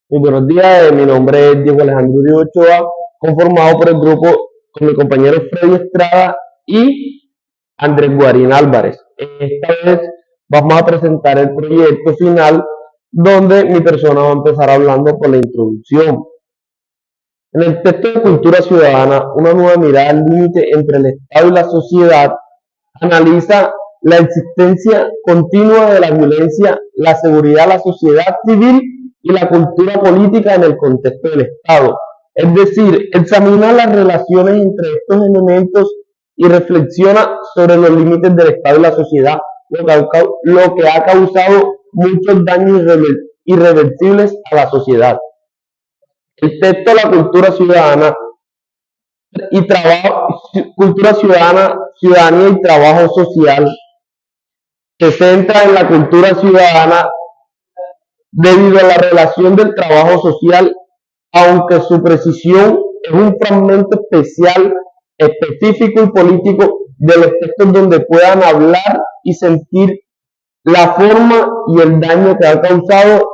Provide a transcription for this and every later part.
Muy buenos días, mi nombre es Diego Alejandro Uribe Ochoa, conformado por el grupo con mi compañero Freddy Estrada y Andrés Guarín Álvarez. Esta vez vamos a presentar el proyecto final donde mi persona va a empezar hablando por la introducción. En el texto de Cultura Ciudadana, una nueva mirada al límite entre el Estado y la sociedad analiza la existencia continua de la violencia, la seguridad, la sociedad civil y la cultura política en el contexto del Estado. Es decir, examina las relaciones entre estos elementos y reflexiona sobre los límites del Estado y la sociedad, lo que ha causado muchos daños irreversibles a la sociedad. El texto La cultura ciudadana y trabajo, cultura ciudadana, ciudadanía y trabajo social se centra en la cultura ciudadana debido a la relación del trabajo social, aunque su precisión es un fragmento especial, específico y político de los textos donde puedan hablar y sentir la forma y el daño que ha causado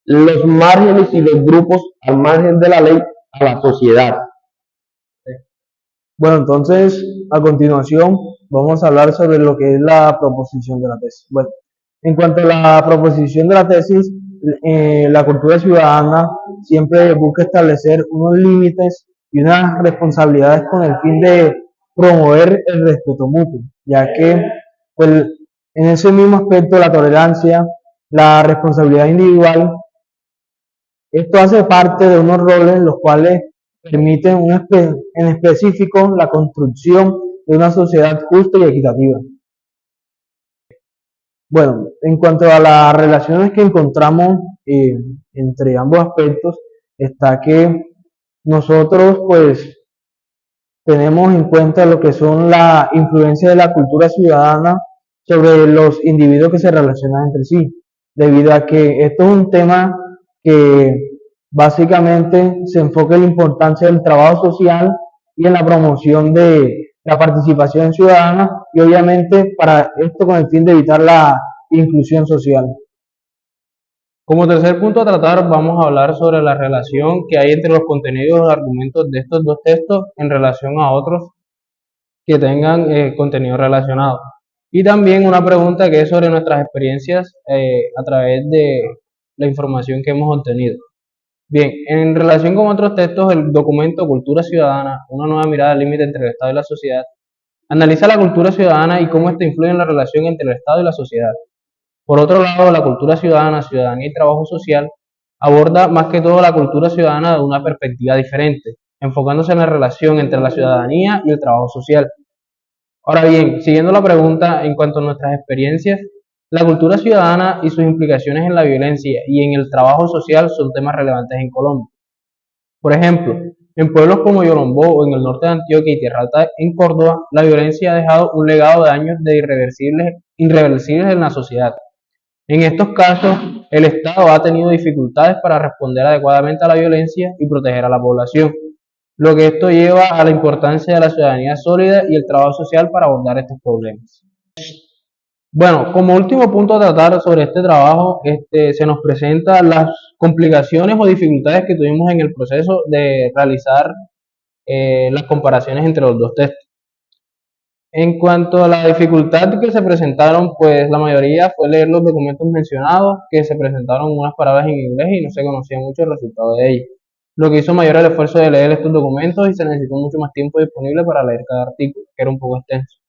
los márgenes y los grupos al margen de la ley a la sociedad. Bueno, entonces, a continuación, vamos a hablar sobre lo que es la proposición de la tesis. Bueno, en cuanto a la proposición de la tesis, la cultura ciudadana siempre busca establecer unos límites y unas responsabilidades con el fin de promover el respeto mutuo, ya que pues, en ese mismo aspecto la tolerancia, la responsabilidad individual, esto hace parte de unos roles los cuales permiten en específico la construcción de una sociedad justa y equitativa. Bueno, en cuanto a las relaciones que encontramos entre ambos aspectos, está que nosotros pues tenemos en cuenta lo que son la influencia de la cultura ciudadana sobre los individuos que se relacionan entre sí, debido a que esto es un tema que básicamente se enfoca en la importancia del trabajo social y en la promoción de la participación ciudadana y obviamente para esto con el fin de evitar la inclusión social. Como tercer punto a tratar, vamos a hablar sobre la relación que hay entre los contenidos y argumentos de estos dos textos en relación a otros que tengan contenido relacionado. Y también una pregunta que es sobre nuestras experiencias a través de la información que hemos obtenido. Bien, en relación con otros textos, el documento Cultura Ciudadana, una nueva mirada al límite entre el Estado y la sociedad, analiza la cultura ciudadana y cómo ésta influye en la relación entre el Estado y la sociedad. Por otro lado, la cultura ciudadana, ciudadanía y trabajo social aborda más que todo la cultura ciudadana de una perspectiva diferente, enfocándose en la relación entre la ciudadanía y el trabajo social. Ahora bien, siguiendo la pregunta en cuanto a nuestras experiencias, la cultura ciudadana y sus implicaciones en la violencia y en el trabajo social son temas relevantes en Colombia. Por ejemplo, en pueblos como Yolombó o en el norte de Antioquia y Tierra Alta en Córdoba, la violencia ha dejado un legado de años de irreversibles en la sociedad. En estos casos, el Estado ha tenido dificultades para responder adecuadamente a la violencia y proteger a la población, lo que esto lleva a la importancia de la ciudadanía sólida y el trabajo social para abordar estos problemas. Bueno, como último punto a tratar sobre este trabajo, se nos presentan las complicaciones o dificultades que tuvimos en el proceso de realizar las comparaciones entre los dos textos. En cuanto a la dificultad que se presentaron, pues la mayoría fue leer los documentos mencionados, que se presentaron unas palabras en inglés y no se conocía mucho el resultado de ellos, lo que hizo mayor el esfuerzo de leer estos documentos y se necesitó mucho más tiempo disponible para leer cada artículo, que era un poco extenso.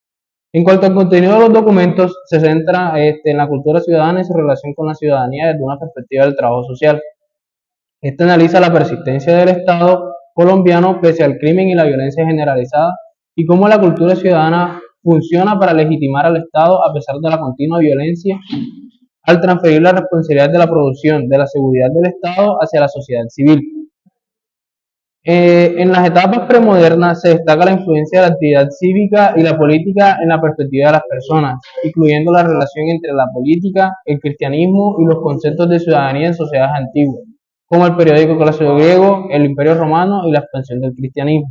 En cuanto al contenido de los documentos, se centra en la cultura ciudadana y su relación con la ciudadanía desde una perspectiva del trabajo social. Este analiza la persistencia del Estado colombiano pese al crimen y la violencia generalizada y cómo la cultura ciudadana funciona para legitimar al Estado a pesar de la continua violencia al transferir la responsabilidad de la producción de la seguridad del Estado hacia la sociedad civil. En las etapas premodernas se destaca la influencia de la actividad cívica y la política en la perspectiva de las personas, incluyendo la relación entre la política, el cristianismo y los conceptos de ciudadanía en sociedades antiguas, como el periódico clásico griego, el Imperio Romano y la expansión del cristianismo.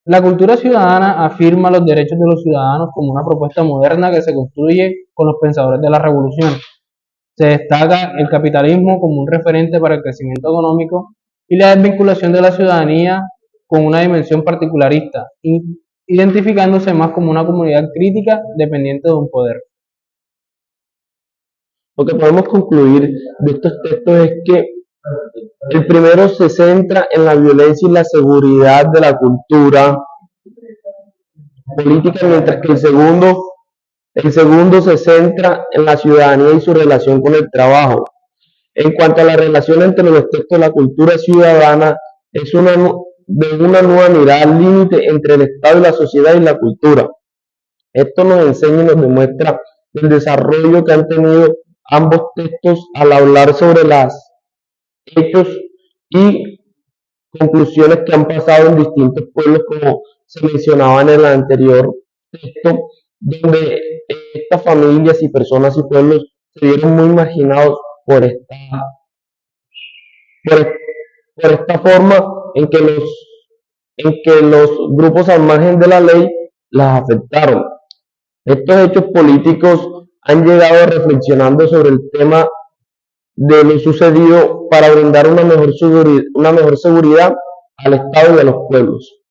La cultura ciudadana afirma los derechos de los ciudadanos como una propuesta moderna que se construye con los pensadores de la revolución. Se destaca el capitalismo como un referente para el crecimiento económico y la desvinculación de la ciudadanía con una dimensión particularista, identificándose más como una comunidad crítica dependiente de un poder. Lo que podemos concluir de estos textos es que el primero se centra en la violencia y la seguridad de la cultura política, mientras que el segundo se centra en la ciudadanía y su relación con el trabajo. En cuanto a la relación entre los textos, la cultura ciudadana es de una nueva mirada al límite entre el Estado y la sociedad y la cultura. Esto nos enseña y nos demuestra el desarrollo que han tenido ambos textos al hablar sobre los hechos y conclusiones que han pasado en distintos pueblos, como se mencionaba en el anterior texto, donde estas familias y personas y pueblos se vieron muy marginados por esta forma en que los grupos al margen de la ley las afectaron. Estos hechos políticos han llegado reflexionando sobre el tema de lo sucedido para brindar una mejor seguridad al Estado y a los pueblos.